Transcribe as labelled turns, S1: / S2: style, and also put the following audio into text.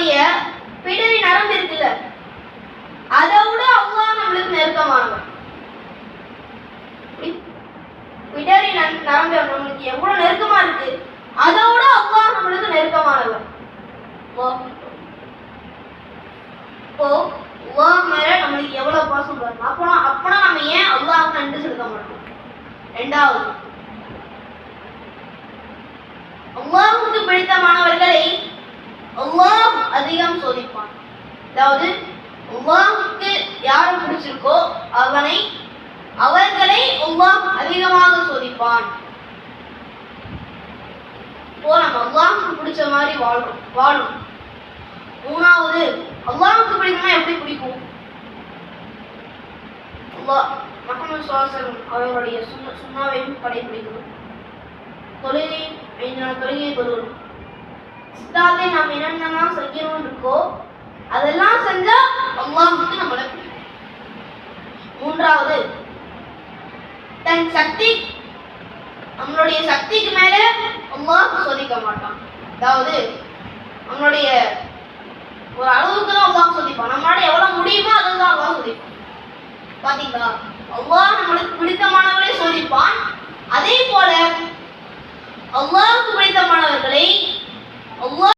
S1: நம்மளுடைய பிடரி நரம்பு இருக்குல்ல, அதை விட அல்லாஹ் நம்மளுக்கு நெருக்கமானவன். பிடரி நரம்பு நம்மளுக்கு எவ்வளவு நெருக்கமா இருக்கு, அதோட அல்லாஹ் நம்மளுக்கு நெருக்கமானவன். இப்போ அல்லாஹ் மேல நம்மளுக்கு எவ்வளவு பாசம் வரும். அப்பனா நம்ம ஏன் அல்லாஹ்வுக்கு நன்றி செலுத்த மாட்டோம்? இரண்டாவது, அல்லாஹ்வுக்கு பிடித்தமானவர்களை அல்லாஹ் அதிகம் சோதிப்பான். அதாவது அல்லாஹ்வுக்கு யாரை பிடிச்சிருக்கோ அவர்களை அல்லாஹ் அதிகமாக சோதிப்பான். இப்போ நம்ம அல்லாஹ்வுக்கு பிடிச்ச மாதிரி வாழும். மூணாவது, அல்லாஹ்வுக்கு பிடிக்கும்னா எப்படி பிடிக்கும்? அல்லாஹ் முஹம்மது ஸல்லல்லாஹு அலைஹி வஸல்லம் அவர்களுடைய சுன்னாவை கடைபிடிக்கணும். தொழுகை 5 நாள் தொழுகையை தொழுகணும். இஸ்லாத்தை நாம் என்னென்னலாம் செய்யணும்னு இருக்கோ அதெல்லாம் செஞ்சா அல்லாஹ்வுக்கு நம்மளை பிடிக்கும். மூன்றாவது, நம்மளுடைய சக்திக்கு மேல அல்லாஹ் சோதிக்க மாட்டான். அதாவது நம்மளுடைய ஒரு அளவுக்கு தான் அல்லாஹ் சோதிப்பான். நம்மளால எவ்வளவு முடியுமோ அதுதான் அல்லாஹ் சோதிப்பான். பாத்தீங்களா, அல்லாஹ் நம்மளுக்கு பிடித்தமானவர்களை சோதிப்பான். அதே போல அல்லாஹ்வுக்கு பிடித்தமானவர்களை அல்லாஹ்